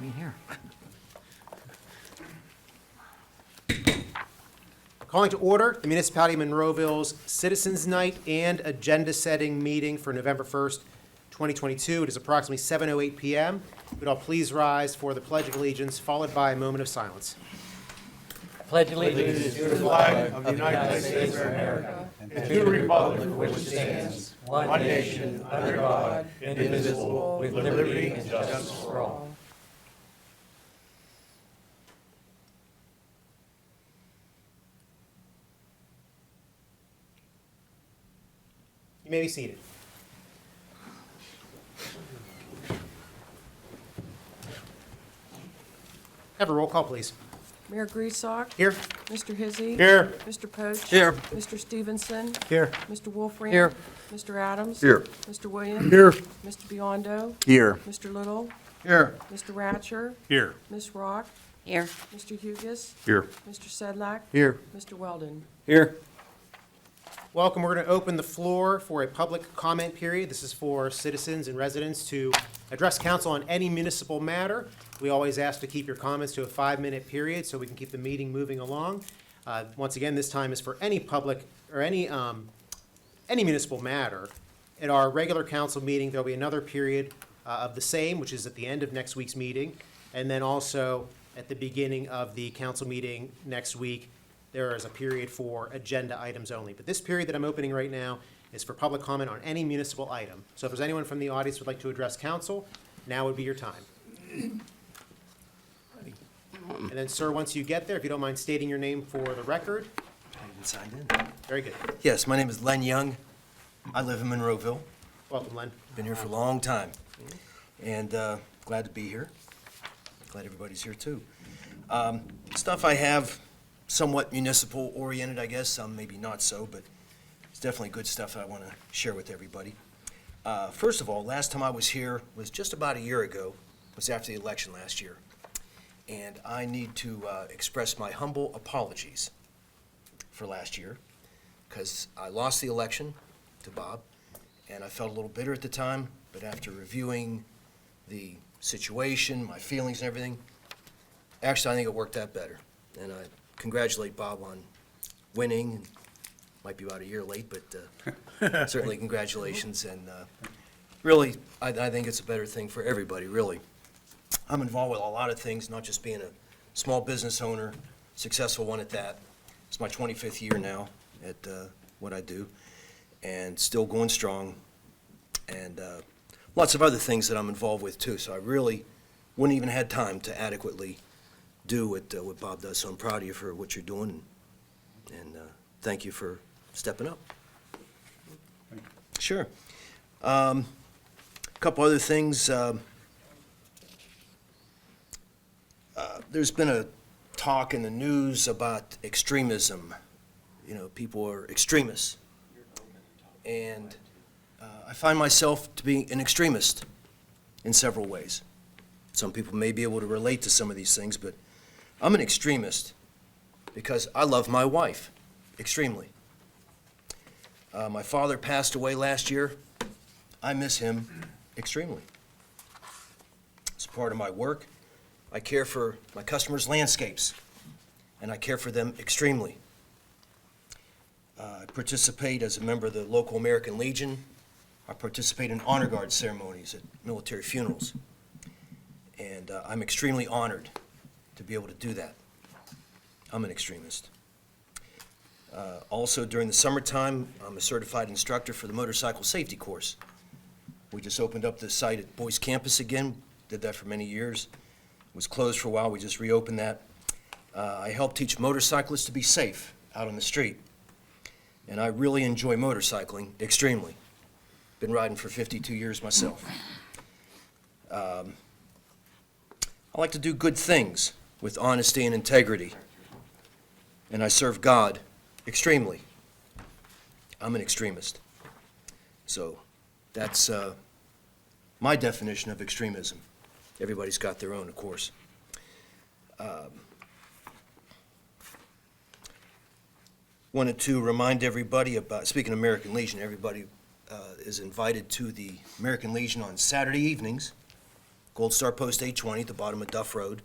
sitting here. Calling to order the Municipality of Monroeville's Citizens Night and Agenda Setting Meeting for November 1st, 2022. It is approximately 7:08 p.m. Would all please rise for the Pledge of Allegiance, followed by a moment of silence. Pledge allegiance to the flag of the United States of America and to the republic for which it stands, one nation, under God, indivisible, with liberty and justice for all. You may be seated. Have a roll call, please. Mayor Griesbach. Here. Mr. Hizzy. Here. Mr. Poach. Here. Mr. Stevenson. Here. Mr. Wolfram. Here. Mr. Adams. Here. Mr. Williams. Here. Mr. Biondo. Here. Mr. Little. Here. Mr. Ratcher. Here. Ms. Rock. Here. Mr. Hugus. Here. Mr. Sedlak. Here. Mr. Weldon. Here. Welcome. We're going to open the floor for a public comment period. This is for citizens and residents to address council on any municipal matter. We always ask to keep your comments to a 5-minute period so we can keep the meeting moving along. Once again, this time is for any public or any municipal matter. At our regular council meeting, there'll be another period of the same, which is at the end of next week's meeting. And then also at the beginning of the council meeting next week, there is a period for agenda items only. But this period that I'm opening right now is for public comment on any municipal item. So if there's anyone from the audience who would like to address council, now would be your time. And then, sir, once you get there, if you don't mind stating your name for the record. I even signed in. Very good. Yes, my name is Len Young. I live in Monroeville. Welcome, Len. Been here for a long time. And glad to be here. Glad everybody's here, too. Stuff I have, somewhat municipal oriented, I guess. Some maybe not so, but it's definitely good stuff I want to share with everybody. First of all, last time I was here was just about a year ago. It was after the election last year. And I need to express my humble apologies for last year, because I lost the election to Bob, and I felt a little bitter at the time, but after reviewing the situation, my feelings and everything, actually I think it worked out better. And I congratulate Bob on winning, and might be about a year late, but certainly congratulations, and really, I think it's a better thing for everybody, really. I'm involved with a lot of things, not just being a small business owner, successful one at that. It's my 25th year now at what I do, and still going strong, and lots of other things that I'm involved with too. So I really wouldn't even had time to adequately do what Bob does. So I'm proud of you for what you're doing, and thank you for stepping up. Sure. A couple other things. There's been a talk in the news about extremism. You know, people are extremists. And I find myself to be an extremist in several ways. Some people may be able to relate to some of these things, but I'm an extremist because I love my wife extremely. My father passed away last year. I miss him extremely. It's part of my work. I care for my customers' landscapes, and I care for them extremely. I participate as a member of the local American Legion. I participate in honor guard ceremonies at military funerals. And I'm extremely honored to be able to do that. I'm an extremist. Also, during the summertime, I'm a certified instructor for the motorcycle safety course. We just opened up the site at Boyce Campus again, did that for many years. It was closed for a while, we just reopened that. I help teach motorcyclists to be safe out on the street. And I really enjoy motorcycling extremely. Been riding for 52 years myself. I like to do good things with honesty and integrity. And I serve God extremely. I'm an extremist. So that's my definition of extremism. Everybody's got their own, of course. Wanted to remind everybody about, speaking of American Legion, everybody is invited to the American Legion on Saturday evenings Gold Star Post 820 at the bottom of Duff Road,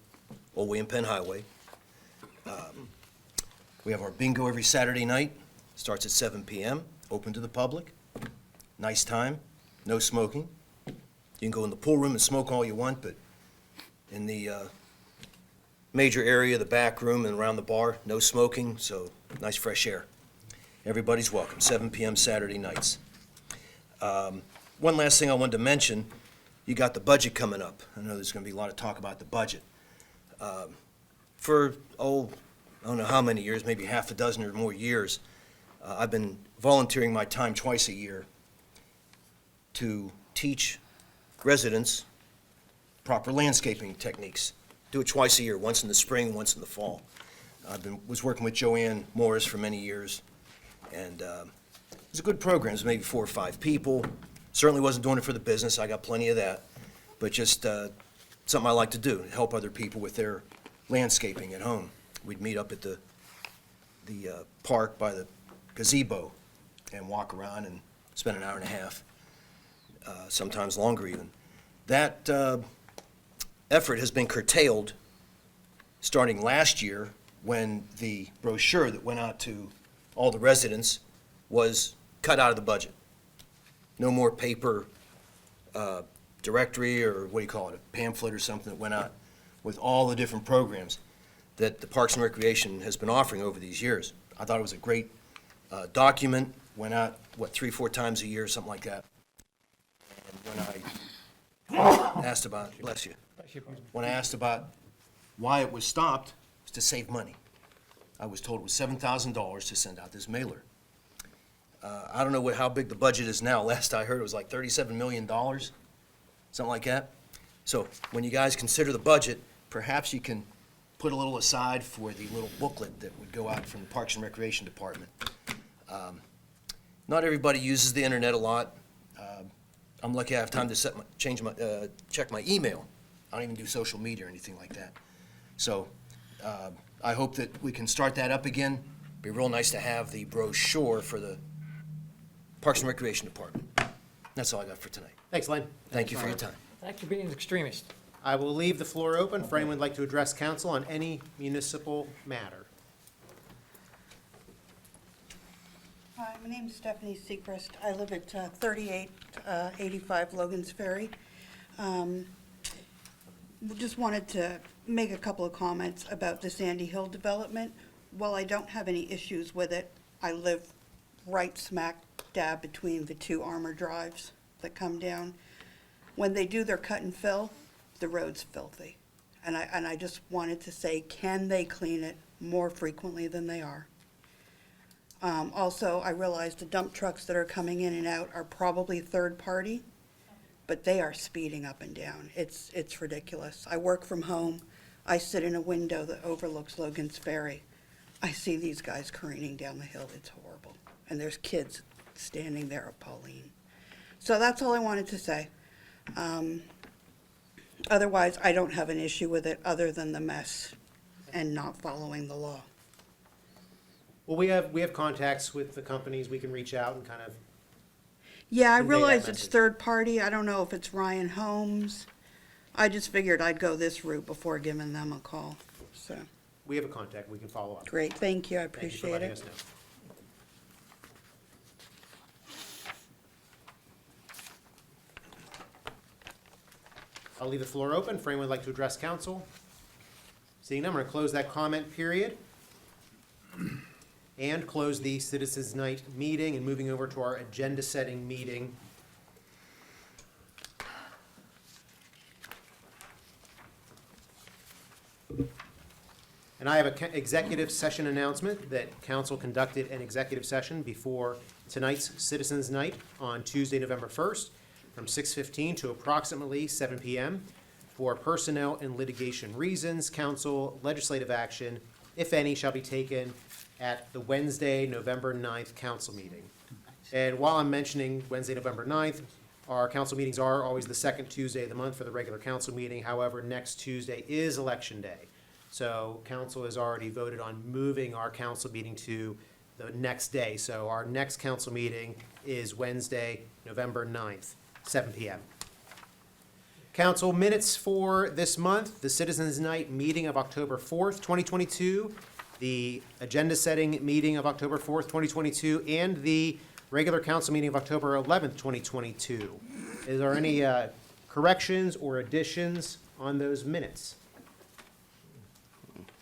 Old William Penn Highway. We have our bingo every Saturday night, starts at 7 p.m., open to the public. Nice time, no smoking. You can go in the pool room and smoke all you want, but in the major area, the back room and around the bar, no smoking, so nice fresh air. Everybody's welcome, 7 p.m. Saturday nights. One last thing I wanted to mention, you got the budget coming up. I know there's going to be a lot of talk about the budget. For, I don't know how many years, maybe half a dozen or more years, I've been volunteering my time twice a year to teach residents proper landscaping techniques. Do it twice a year, once in the spring, once in the fall. Was working with Joanne Morris for many years, and it was a good program. It was maybe 4 or 5 people. Certainly wasn't doing it for the business. I got plenty of that, but just something I like to do, help other people with their landscaping at home. We'd meet up at the park by the gazebo and walk around and spend an hour and a half, sometimes longer even. That effort has been curtailed starting last year when the brochure that went out to all the residents was cut out of the budget. No more paper directory, or what do you call it, a pamphlet or something that went out with all the different programs that the Parks and Recreation has been offering over these years. I thought it was a great document, went out, 3 or 4 times a year, something like that. And when I asked about, bless you, when I asked about why it was stopped, it was to save money. I was told it was $7,000 to send out this mailer. I don't know how big the budget is now. Last I heard, it was like $37 million, something like that. So when you guys consider the budget, perhaps you can put a little aside for the little booklet that would go out from the Parks and Recreation Department. Not everybody uses the internet a lot. I'm lucky I have time to check my email. I don't even do social media or anything like that. So I hope that we can start that up again. Be real nice to have the brochure for the Parks and Recreation Department. That's all I got for tonight. Thanks, Len. Thank you for your time. Thanks for being an extremist. I will leave the floor open for anyone who'd like to address council on any municipal matter. Hi, my name is Stephanie Seacrest. I live at 3885 Logan's Ferry. Just wanted to make a couple of comments about the Sandy Hill development. While I don't have any issues with it, I live right smack dab between the 2 armor drives that come down. When they do their cut and fill, the road's filthy. And I just wanted to say, can they clean it more frequently than they are? Also, I realize the dump trucks that are coming in and out are probably third party, but they are speeding up and down. It's ridiculous. I work from home. I sit in a window that overlooks Logan's Ferry. I see these guys careening down the hill. It's horrible. And there's kids standing there at Pauline. So that's all I wanted to say. Otherwise, I don't have an issue with it other than the mess and not following the law. Well, we have contacts with the companies. We can reach out and kind of, Yeah, I Convey that realize it's message. third party. I don't know if it's Ryan Holmes. I just figured I'd go this route before giving them a call. So, we have a contact. We can follow up. great, thank you, I Thank you for appreciate letting it. us know. I'll leave the floor open for anyone who'd like to address council. Seeing none, I'm going to close that comment period and close the Citizens Night meeting and moving over to our agenda-setting meeting. And I have an executive session announcement that council conducted an executive session before tonight's Citizens Night on Tuesday, November 1st, from 6:15 to approximately 7 p.m. for personnel and litigation reasons. Council legislative action, if any, shall be taken at the Wednesday, November 9th council meeting. And while I'm mentioning Wednesday, November 9th, our council meetings are always the second Tuesday of the month for the regular council meeting. However, next Tuesday is Election Day. So council has already voted on moving our council meeting to the next day. So our next council meeting is Wednesday, November 9th, 7 p.m. Council minutes for this month, the Citizens Night meeting of October 4th, 2022, the agenda-setting meeting of October 4th, 2022, and the regular council meeting of October 11th, 2022. Is there any corrections or additions on those minutes?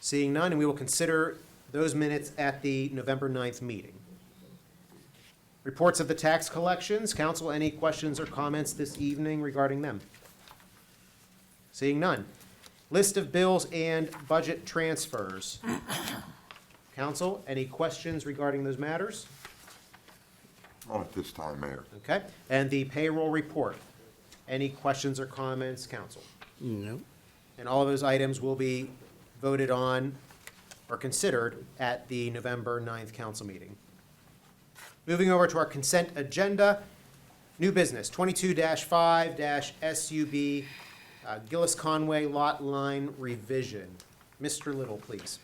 Seeing none, and we will consider those minutes at the November 9th meeting. Reports of the tax collections. Council, any questions or comments this evening regarding them? Seeing none. List of bills and budget transfers. Council, any questions regarding those matters? Not at this time, Mayor. Okay. And the payroll report. Any questions or comments, council? No. And all of those items will be voted on or considered at the November 9th council meeting. Moving over to our consent agenda, new business, 22-5-SUB, Gillis Conway Lot Line Revision. Mr. Little, please.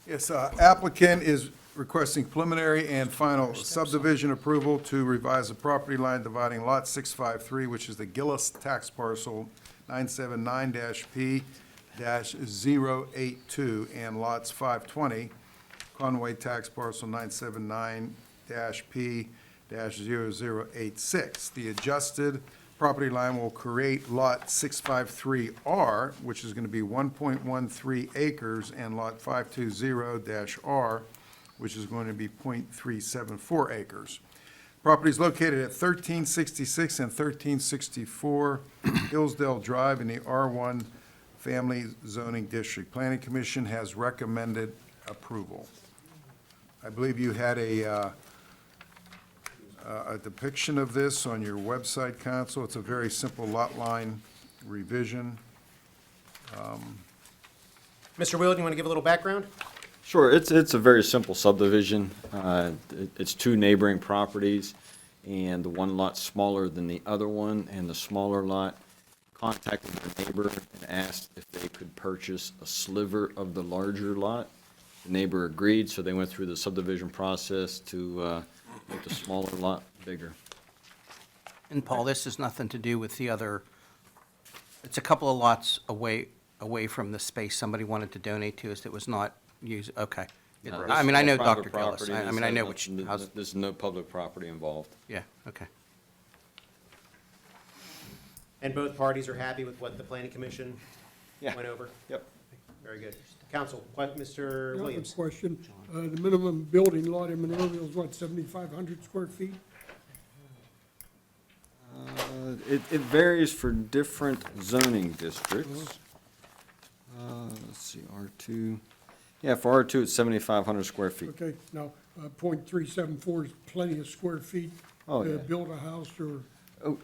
Yes, applicant is requesting preliminary and final subdivision approval to revise the property line dividing Lot 653, which is the Gillis tax parcel 979-P-082, and lots 520, Conway tax parcel 979-P-0086. The adjusted property line will create Lot 653R, which is going to be 1.13 acres, and Lot 520-R, which is going to be .374 acres. Property is located at 1366 and 1364 Hillsdale Drive in the R1 Family Zoning District. Planning Commission has recommended approval. I believe you had a depiction of this on your website, Council. It's a very simple lot line revision. Mr. Will, do you want to give a little background? Sure, it's a very simple subdivision. It's two neighboring properties, and the one lot's smaller than the other one, and the smaller lot contacted the neighbor and asked if they could purchase a sliver of the larger lot. The neighbor agreed, so they went through the subdivision process to make the smaller lot bigger. And Paul, this has nothing to do with the other, it's a couple of lots away from the space somebody wanted to donate to us that was not used, okay. No, I mean, I know this is all Dr. private Gillis, property. I mean, I know which, There's there's no public property involved. yeah, okay. And both parties are happy with what the planning commission Yeah. went over? Yep. Very good. Council, Mr. I have a Williams? question. The minimum building lot in Monroeville is what, 7,500 square feet? It varies for different zoning districts. Let's see, R2. Yeah, for R2, it's 7,500 square feet. Okay, now, .374 is plenty of square feet Oh, to yeah. build a house or, Oh,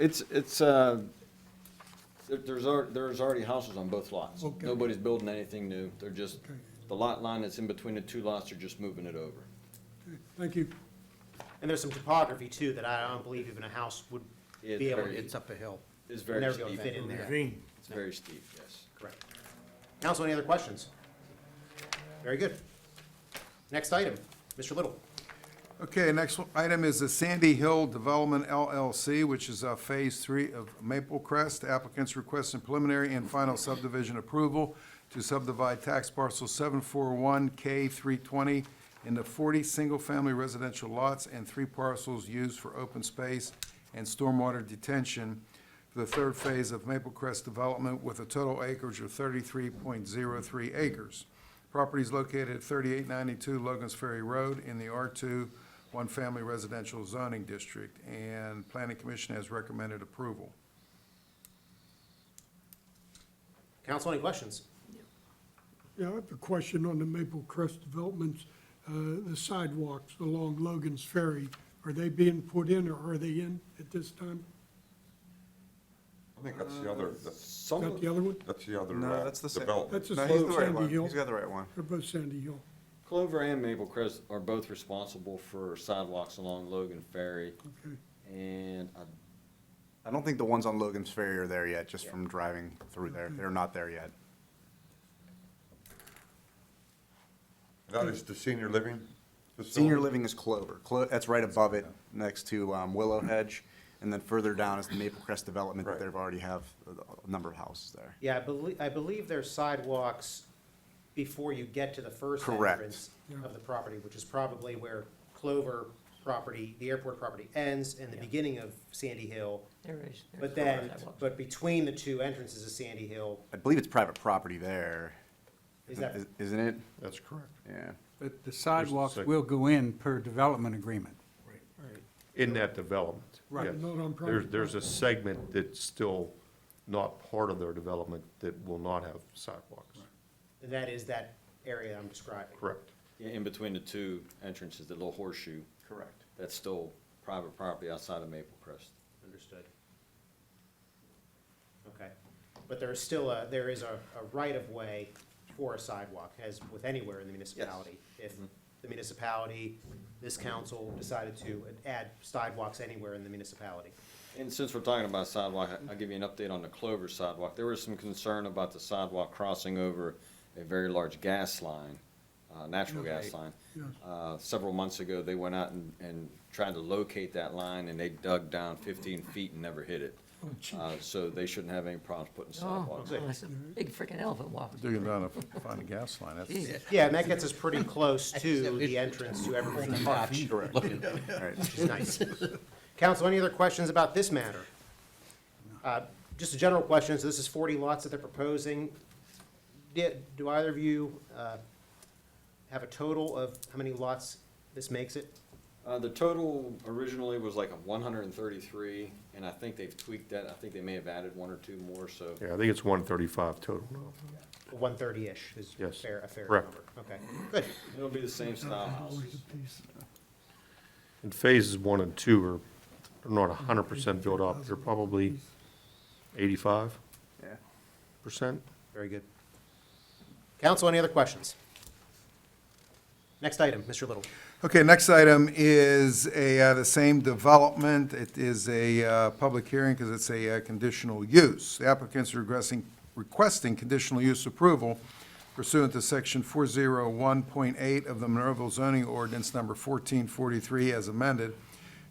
there's already houses on both lots. Okay. Nobody's building anything new. They're just, Okay. the lot line that's in between the two lots, they're just moving it over. okay, thank you. And there's some topography too that I don't believe even a house would It's be able very- to. It's up a hill. It's very Never gonna steep. fit in there. It's very steep, yes. Correct. Council, any other questions? Very good. Next item, Mr. Little. Okay, next item is the Sandy Hill Development LLC, which is Phase 3 of Maple Crest. Applicants requesting preliminary and final subdivision approval to subdivide tax parcel 741K320 into 40 single-family residential lots and 3 parcels used for open space and stormwater detention for the third phase of Maple Crest development with a total acreage of 33.03 acres. Property is located at 3892 Logan's Ferry Road in the R2 one-family residential zoning district, and Planning Commission has recommended approval. Council, any questions? Yeah, I have a question on the Maple Crest developments. The sidewalks along Logan's Ferry, are they being put in or are they in at this time? I think that's the other, Is that the other one? that's the other No, that's the development. That's the No, he's the right Sandy one. Hill. He's got the right one. They're both Sandy Hill. Clover and Maple Crest are both responsible for sidewalks along Logan Ferry, Okay. and I don't think the ones on Logan's Ferry are there yet, just from driving through there. They're not there yet. That is the senior living facility? Senior living is Clover. That's right above it, next to Willow Hedge. And then further down is the Maple Crest development that Right. they've already have a number of houses there. Yeah, I believe there's sidewalks before you get to the first Correct. entrance of the property, which is probably where Clover property, the airport property ends and the beginning of Sandy Hill. There is. But then, but between the two entrances of Sandy Hill, I believe it's private property there, is that, isn't it? That's correct. Yeah. But the sidewalks sec- will go in per development agreement. In that development. Right. yes. Not on private There's a segment that's still not part of their development that will not have sidewalks. and that is that area I'm describing. Correct. Yeah, in between the two entrances, the little horseshoe, Correct. that's still private property outside of Maple Crest. Understood. Okay, but there is still there is a right-of-way for a sidewalk, as with anywhere in the municipality. If the municipality, this council decided to add sidewalks anywhere in the municipality. And since we're talking about sidewalk, I'll give you an update on the Clover sidewalk. There was some concern about the sidewalk crossing over a very large gas line, natural gas line. Yes. Several months ago, they went out and tried to locate that line, and they dug down 15 feet and never hit it. So they shouldn't have any problems putting Oh, sidewalks. that's a big freaking elephant walk. Digging down to find a gas line, that's. Jeez. Yeah, and that gets us pretty close to the entrance to Evergreen Park, Correct. All right. which is nice. Council, any other questions about this matter? Just a general question, so this is 40 lots that they're proposing. Do either of you have a total of how many lots this makes it? The total originally was like a 133, and I think they've tweaked that. I think they may have added one or two more, so. Yeah, I think it's 135 total now. 130-ish is Yes, a fair correct. number. Okay, good. It'll be the same style houses. And phases 1 and 2 are not 100% built up. They're probably 85%. Yeah. Very good. Council, any other questions? Next item, Mr. Little. Okay, next item is the same development. It is a public hearing because it's a conditional use. The applicant's requesting conditional use approval pursuant to section 401.8 of the Monroeville zoning ordinance number 1443 as amended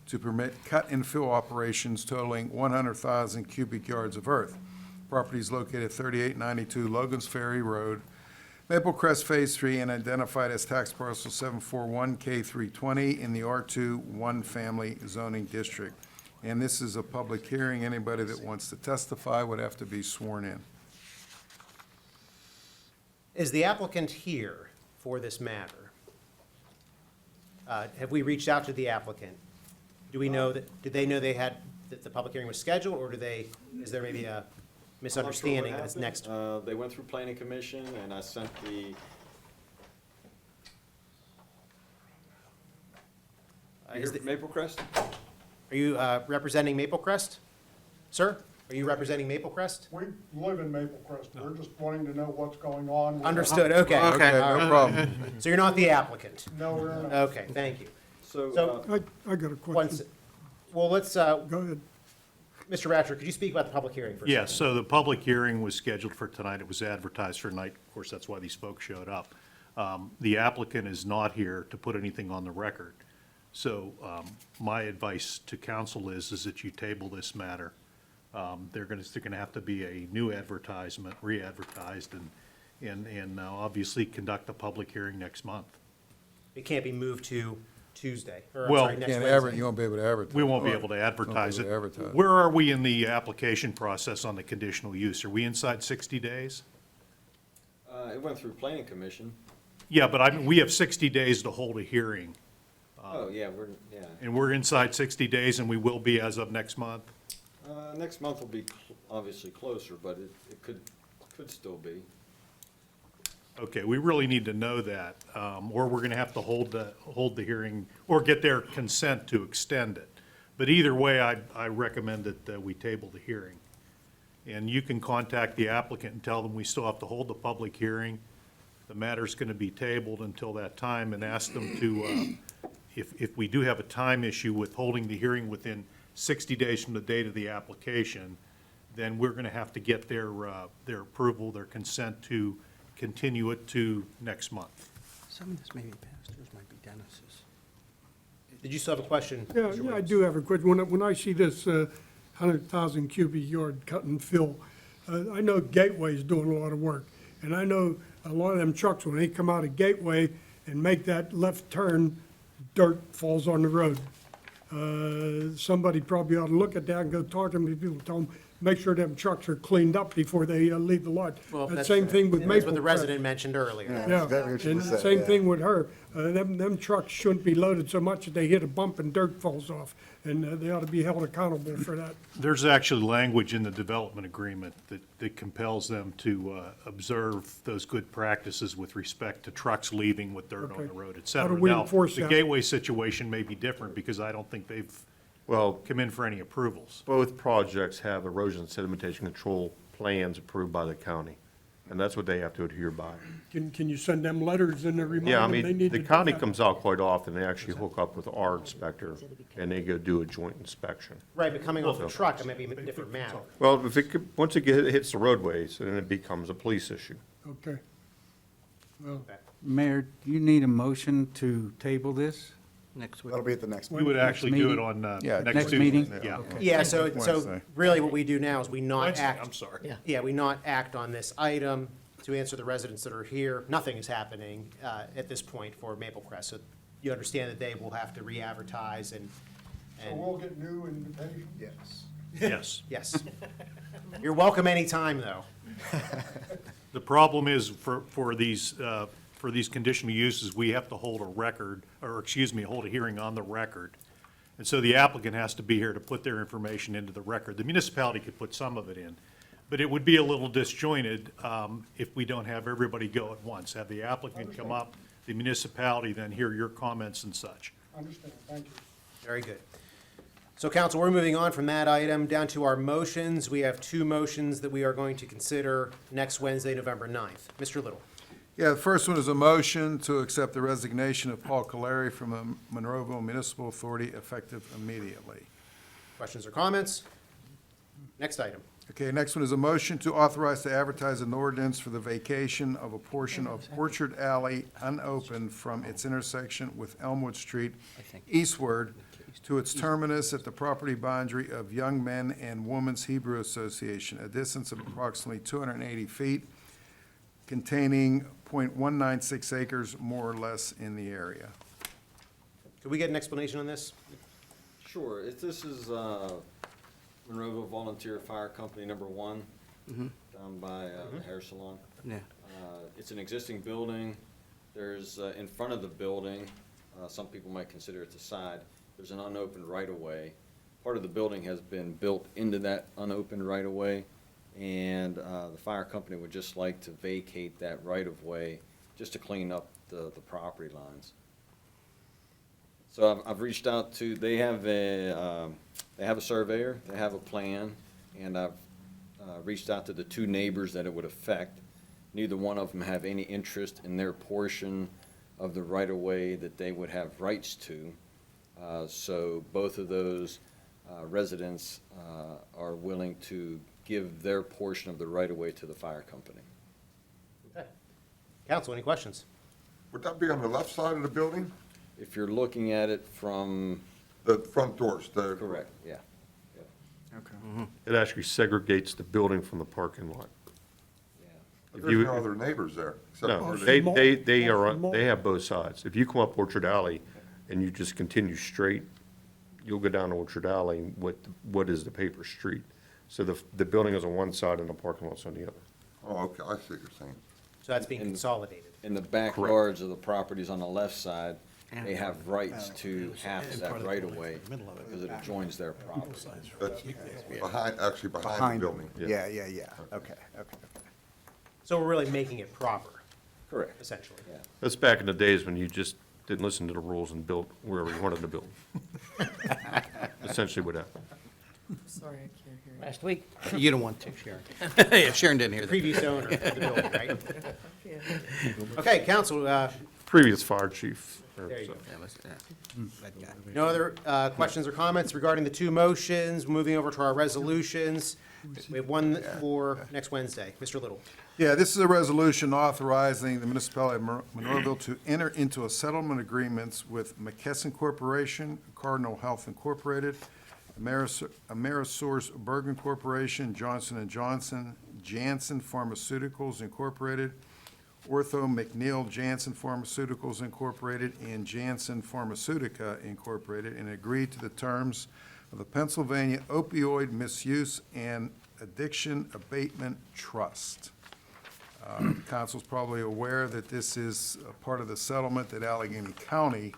to permit cut and fill operations totaling 100,000 cubic yards of earth. Property is located at 3892 Logan's Ferry Road, Maple Crest Phase 3, and identified as tax parcel 741K320 in the R2 One Family Zoning District. And this is a public hearing. Anybody that wants to testify would have to be sworn in. Is the applicant here for this matter? Have we reached out to the applicant? Do we know did they know that the public hearing was scheduled, or is there maybe a misunderstanding that it's next? They went through planning commission, and I sent the. Is the- Maple Crest? Are you representing Maple Crest? Sir, are you representing Maple Crest? We live in Maple Crest. We're just wanting to know what's going on. Understood, okay. Okay, no problem. So you're not the applicant? No, we're not. Okay, thank you. So, So- I got a Once, question. well, let's, Go ahead. Mr. Ratcher, could you speak about the public hearing for a Yes, second? so the public hearing was scheduled for tonight. It was advertised for tonight. Of course, that's why these folks showed up. The applicant is not here to put anything on the record. So my advice to council is that you table this matter. They're gonna have to be a new advertisement, re-advertised, and obviously conduct a public hearing next month. It can't be moved to Tuesday, or I'm Well- sorry, next Can't Wednesday. You won't be able to advertise. We won't be able to advertise Won't it. be able to advertise. Where are we in the application process on the conditional use? Are we inside 60 days? it went through planning commission. Yeah, but I mean, we have 60 days to hold a hearing, Oh, yeah, and we're inside 60 days, and we will be as of next month. Next month will be obviously closer, but it could still be. Okay, we really need to know that, or we're gonna have to hold the hearing, or get their consent to extend it. But either way, I recommend that we table the hearing. And you can contact the applicant and tell them we still have to hold the public hearing. The matter's gonna be tabled until that time, and ask them to, if we do have a time issue with holding the hearing within 60 days from the date of the application, then we're gonna have to get their approval, their consent to continue it to next month. Some of this may be pastors, might be Dennis's. Did you still have a question? Yeah, Mr. yeah, I Williams? do have a question. When I see this 100,000 cubic yard cut and fill, I know Gateway's doing a lot of work. And I know a lot of them trucks, when they come out of Gateway and make that left turn, dirt falls on the road. Somebody probably ought to look at that and go talk to them, people, tell them, make sure them trucks are cleaned up before they leave the lot. Well, The that's- same thing with That's Maple what the Crest. resident mentioned earlier. Yeah, exactly what she and just the said, same yeah. thing with her. Them trucks shouldn't be loaded so much that they hit a bump and dirt falls off. And they ought to be held accountable for that. There's actually language in the development agreement that compels them to observe those good practices with respect to trucks leaving with dirt on Okay. the road, et How cetera. do we Now, enforce the that? Gateway situation may be different because I don't think they've Well, come in for any approvals. both projects have erosion and sedimentation control plans approved by the county, and that's what they have to adhere by. Can you send them letters and Yeah, I remind them they mean, need to the do county that? comes out quite often, they actually hook up with our inspector, and they go do a joint inspection. Right, but coming off a truck, it may be a different matter. Well, if once it hits the roadways, then it becomes a police issue. Okay. Well, Mayor, do you need a motion to table this? Next week. That'll be at the next We meeting. would actually do it meeting? on Yeah, next next Tuesday. meeting? Yeah. Yeah, so Wednesday. really what we do now is we not Wednesday, act. I'm sorry. Yeah, we not act on this item to answer the residents that are here. Nothing is happening at this point for Maple Crest. So you understand that they will have to re-advertise and, So we'll get new invitations? Yes. Yes. yes. You're welcome anytime, though. The problem is for these conditional uses, we have to hold a record, or excuse me, hold a hearing on the record. And so the applicant has to be here to put their information into the record. The municipality could put some of it in, but it would be a little disjointed if we don't have everybody go at once. Have the applicant come up, the municipality then hear your comments and such. Understand, thank you. Very good. So, council, we're moving on from that item down to our motions. We have two motions that we are going to consider next Wednesday, November 9th. Mr. Little. Yeah, the first one is a motion to accept the resignation of Paul Caleri from the Monroeville Municipal Authority effective immediately. Questions or comments? Next item. Okay, next one is a motion to authorize to advertise an ordinance for the vacation of a portion of Orchard Alley unopened from its intersection with Elmwood Street eastward to its terminus at the property boundary of Young Men and Women's Hebrew Association, a distance of approximately 280 feet, containing .196 acres, more or less, in the area. Could we get an explanation on this? Sure, this is Monroeville Volunteer Fire Company number 1, down by the hair salon. Yeah. It's an existing building. There's, in front of the building, some people might consider it the side, there's an unopened right-of-way. Part of the building has been built into that unopened right-of-way, and the fire company would just like to vacate that right-of-way just to clean up the property lines. So I've reached out to, they have a surveyor, they have a plan, and I've reached out to the two neighbors that it would affect. Neither one of them have any interest in their portion of the right-of-way that they would have rights to. So both of those residents are willing to give their portion of the right-of-way to the fire company. Okay. Council, any questions? Would that be on the left side of the building? If you're looking at it from, The front doors, the. correct, yeah. Okay. It actually segregates the building from the parking lot. If There's you- no other neighbors there. except No, for the- they have both sides. If you come up Orchard Alley and you just continue straight, you'll go down Orchard Alley, what is the paper street. So the building is on one side and the parking lot's on the other. Oh, okay, I see what you're saying. So that's being consolidated. In the backyards of the properties on the left side, they have rights to half of that right-of-way because it adjoins their property. That's behind, actually behind the Behind building. them. Yeah, yeah, yeah. Okay, okay. So we're really making it proper, Correct. essentially. Yeah. That's back in the days when you just didn't listen to the rules and built wherever you wanted to build. Essentially what happened. Sorry, I can't hear you. Last week. You don't want to, Sharon. Yeah, Sharon didn't hear that. Previous owner of the building, right? Okay, council, Previous fire chief. there you go. That was, that guy. No other questions or comments regarding the two motions? Moving over to our resolutions. We have one for next Wednesday. Mr. Little. Yeah, this is a resolution authorizing the municipality of Monroeville to enter into a settlement agreements with McKesson Corporation, Cardinal Health Incorporated, Amerisource Bergen Corporation, Johnson & Johnson, Janssen Pharmaceuticals Incorporated, Ortho McNeil Janssen Pharmaceuticals Incorporated, and Janssen Pharmaceutica Incorporated, and agree to the terms of the Pennsylvania Opioid Misuse and Addiction Abatement Trust. Council's probably aware that this is a part of the settlement that Allegheny County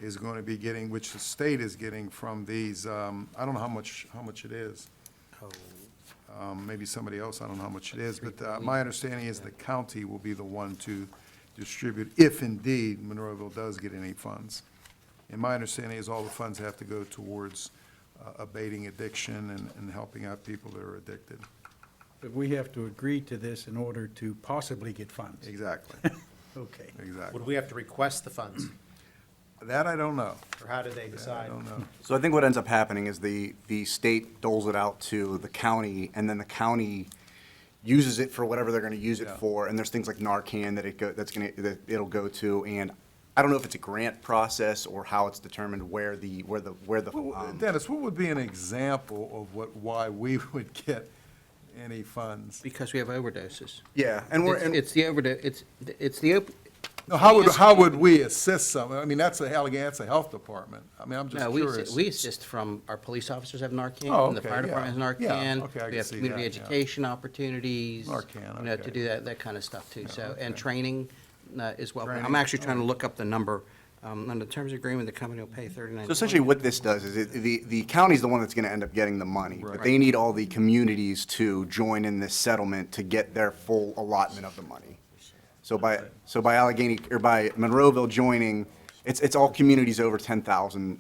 is going to be getting, which the state is getting from these, I don't know how much it is. Maybe somebody else, I don't know how much it is, but my understanding is the county will be the one to distribute, if indeed Monroeville does get any funds. And my understanding is all the funds have to go towards abating addiction and helping out people that are addicted. But we have to agree to this in order to possibly get funds. Exactly, Okay. exactly. Would we have to request the funds, That I don't know. or how do they I decide? don't know. So I think what ends up happening is the state doles it out to the county, and then the county uses it for whatever they're gonna use it Yeah. for, and there's things like Narcan that it'll go to, and I don't know if it's a grant process or how it's determined where the. Dennis, what would be an example of why we would get any funds? Because we have overdoses. Yeah, and It's the overdose, it's the No, how would we assist someone? I mean, that's a health department. I mean, I'm just No, curious. we assist from, our police officers have Narcan, Oh, and the okay, fire yeah. department has Yeah, Narcan. okay, I We can have see community that, yeah. education opportunities. Narcan, You know, to okay. do that kind of stuff too, so, and okay. training as well. Training, I'm actually trying to look up the number. On the terms of agreement, the company will pay $39. So essentially what this does is the county's the one that's gonna end up getting the money. But they need all the communities to join in this settlement to get their full allotment of the money. So by Allegheny, or by Monroeville joining, it's all communities over 10,000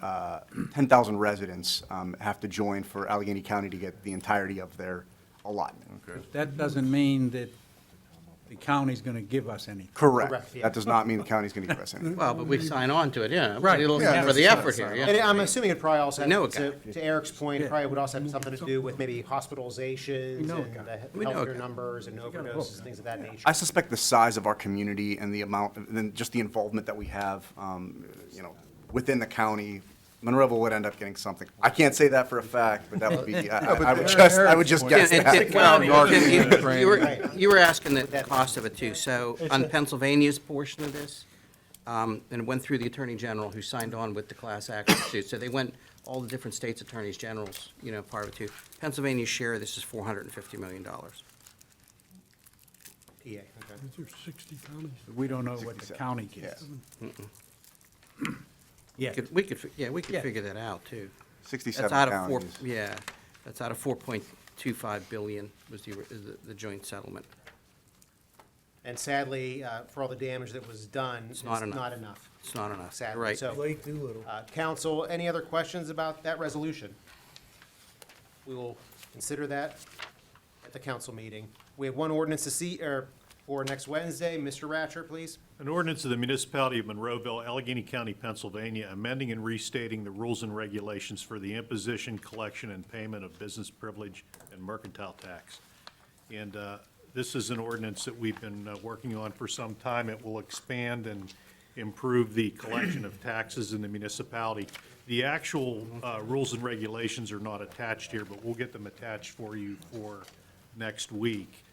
residents, have to join for Allegheny County to get the entirety of their allotment. That doesn't mean that the county's gonna give us any. Correct. Correct, yeah. That does not mean the county's gonna give us anything. Well, but we sign on to it, yeah. Right. It'll Yeah, for the that's effort here, fine. yeah. And I'm assuming it probably also know has, a guy. to Eric's point, it Yeah. probably would also have something to do with maybe hospitalizations know a and guy. the We know a healthcare guy. numbers and overdoses, things of that nature. I suspect the size of our community and the amount, and then just the involvement that we have, within the county, Monroeville would end up getting something. I can't say that for a fact, but that would be, I would just guess And- that. and- well, Narcan you were asking the cost of it too, so on Pennsylvania's portion of this, and it went through the Attorney General who signed on with the class action suit, so they went, all the different states' attorneys generals, part of it too. Pennsylvania's share of this is $450 million. PA, okay. Is there 60 counties? We don't know what the county gets. Yeah. We could Yeah. figure that out too. 67 That's out of four, counties. yeah, that's out of 4.25 billion was the joint settlement. And sadly, for all the damage that was done, it's not enough. not enough. It's not enough, Sadly, right. so. Council, any other questions about that resolution? We will consider that at the council meeting. We have one ordinance to see, for next Wednesday. Mr. Ratcher, please. An ordinance of the Municipality of Monroeville, Allegheny County, Pennsylvania, amending and restating the rules and regulations for the imposition, collection, and payment of business privilege and mercantile tax. And this is an ordinance that we've been working on for some time. It will expand and improve the collection of taxes in the municipality. The actual rules and regulations are not attached here, but we'll get them attached for you for next week,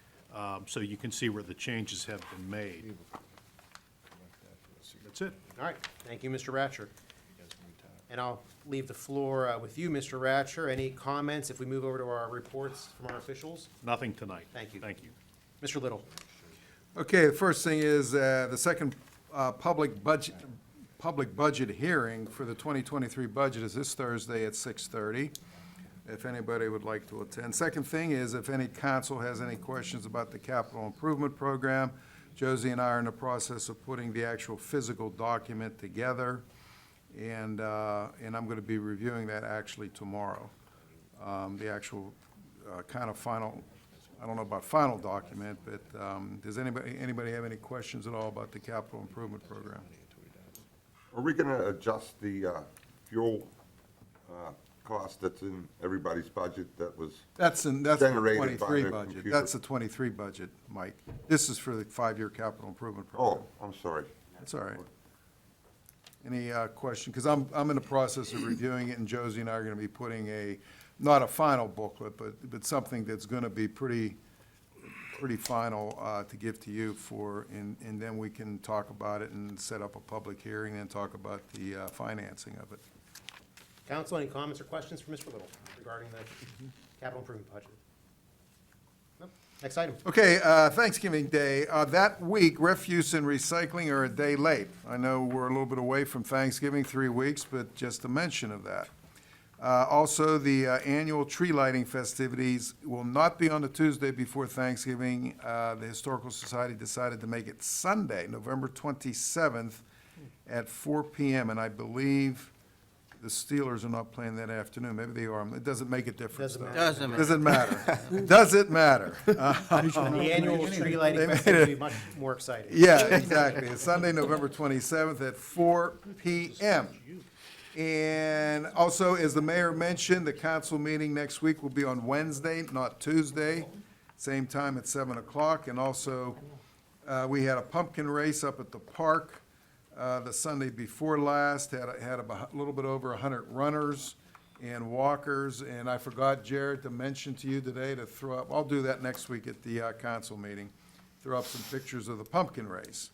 so you can see where the changes have been made. That's it. All right, thank you, Mr. Ratcher. And I'll leave the floor with you, Mr. Ratcher. Any comments if we move over to our reports from our officials? Nothing tonight. Thank you. Thank you. Mr. Little. Okay, the first thing is, the second public budget hearing for the 2023 budget is this Thursday at 6:30, if anybody would like to attend. Second thing is, if any council has any questions about the capital improvement program, Josie and I are in the process of putting the actual physical document together, and I'm going to be reviewing that actually tomorrow. The actual kind of final, I don't know about final document, but does anybody have any questions at all about the capital improvement program? Are we gonna adjust the fuel cost that's in everybody's budget that was, That's the Generated by 23 the budget. computer. That's the 23 budget, Mike. This is for the 5-year capital improvement program. oh, I'm sorry. That's all right. Any question? Because I'm in the process of reviewing it, and Josie and I are going to be putting not a final booklet, but something that's going to be pretty final to give to you and then we can talk about it and set up a public hearing and talk about the financing of it. Council, any comments or questions for Mr. Little regarding the capital improvement budget? No? Next item. Okay, Thanksgiving Day, that week, refuse and recycling are a day late. I know we're a little bit away from Thanksgiving, 3 weeks, but just a mention of that. Also, the annual tree lighting festivities will not be on the Tuesday before Thanksgiving. The Historical Society decided to make it Sunday, November 27th at 4 PM, and I believe the Steelers are not playing that afternoon. Maybe they are. It doesn't make a difference, though. Doesn't matter. Doesn't matter. The annual tree lighting festival will be much more exciting. Yeah, exactly. It's Sunday, November 27th at 4 PM. And also, as the mayor mentioned, the council meeting next week will be on Wednesday, not Tuesday, same time at 7 o'clock. And also, we had a pumpkin race up at the park the Sunday before last, had a little bit over 100 runners and walkers. And I forgot, Jared, to mention to you today to throw up, I'll do that next week at the council meeting, throw up some pictures of the pumpkin race.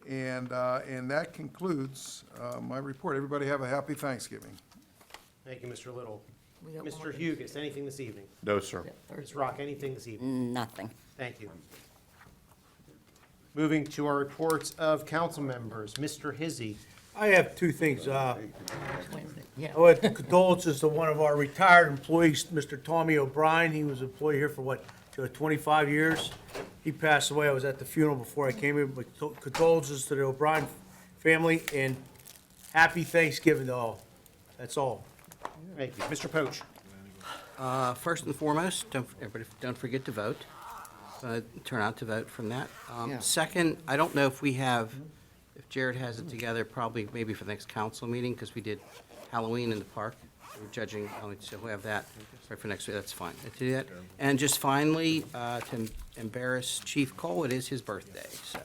And that concludes my report. Everybody have a happy Thanksgiving. Thank you, Mr. Little. We got one Mr. more. Hugus, anything this evening? No, sir. Ms. Rock, anything this evening? Nothing. Thank you. Moving to our reports of council members, Mr. Hizzy. I have two things. Yeah. I want condolences to one of our retired employees, Mr. Tommy O'Brien. He was an employee here for 25 years. He passed away. I was at the funeral before I came in, but condolences to the O'Brien family and happy Thanksgiving to all. That's all. Thank you. Mr. Poach. First and foremost, everybody, don't forget to vote. Turn out to vote from that. Second, I don't know if if Jared has it together, probably maybe for the next council meeting, because we did Halloween in the park. We're judging, so we'll have that right for next week. That's fine. I do that. And just finally, to embarrass Chief Cole, it is his birthday, so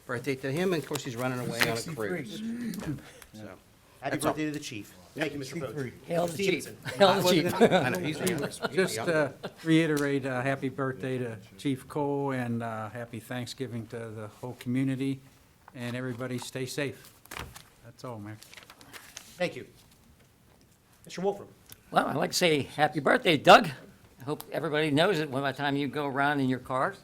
birthday to him, and of course, he's running away on a cruise. So, Happy That's all. birthday to the chief. Thank you, Mr. Poach. Hail the chief. Stevenson. Hail the chief. I know, he's young. Just reiterate, happy birthday to Chief Cole and happy Thanksgiving to the whole community, and everybody stay safe. That's all, Mayor. Thank you. Mr. Wolfram. Well, I'd like to say happy birthday, Doug. I hope everybody knows it when by the time you go around in your car.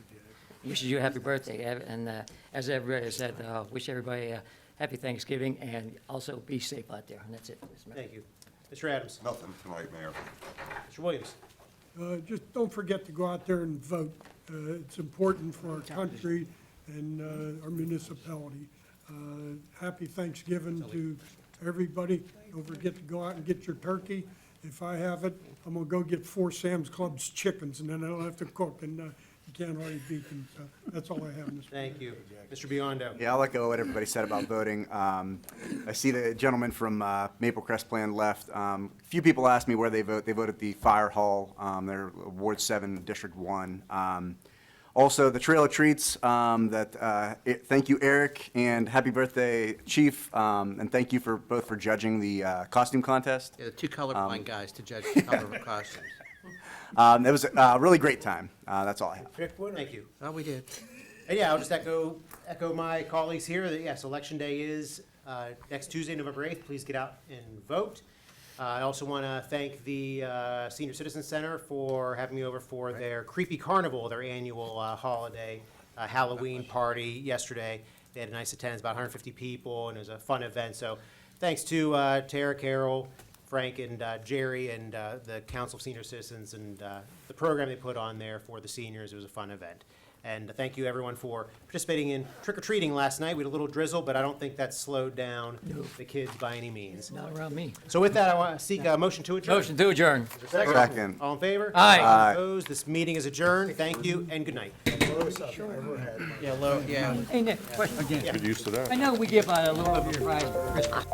Wishes you a happy birthday. And as everybody said, wish everybody a happy Thanksgiving and also be safe out there. And that's it. Mr. Mayor. Thank you. Mr. Adams. Nothing tonight, Mayor. Mr. Williams. Just don't forget to go out there and vote. It's important for our country and our municipality. Happy Thanksgiving to everybody. Don't forget to go out and get your turkey. If I have it, I'm gonna go get 4 Sam's Club's chickens, and then I don't have to cook, and you can't hardly beat them. So that's all I have, Mr. Thank you. Mr. Biondo. Yeah, I'll echo what everybody said about voting. I see the gentleman from Maple Crest Plan left. A few people asked me where they vote. They vote at the Fire Hall. They're Ward 7, District 1. Also, the Trail of Treats, thank you, Eric, and happy birthday, Chief, and thank you both for judging the costume contest. Yeah, the two colorblind guys to judge the color of the costumes. It was a really great time. That's all I have. Thank you. Oh, we did. And yeah, I'll just echo my colleagues here that yes, Election Day is next Tuesday, November 8th. Please get out and vote. I also want to thank the Senior Citizen Center for having me over for their Creepy Carnival, their annual holiday Halloween party yesterday. They had a nice attendance, about 150 people, and it was a fun event. So thanks to Tara, Carol, Frank, and Jerry, and the Council of Senior Citizens, and the program they put on there for the seniors. It was a fun event. And thank you, everyone, for participating in trick-or-treating last night. We had a little drizzle, but I don't think that slowed down the kids by any means. Not around me. So with that, I want to seek a motion to adjourn. Motion to adjourn. Second. All in favor? Aye. Aye. Opposed? This meeting is adjourned. Thank you, and good night. Yeah, Hey, Nick, question. Get used to that. I know we give a little bit of your prize for Christmas.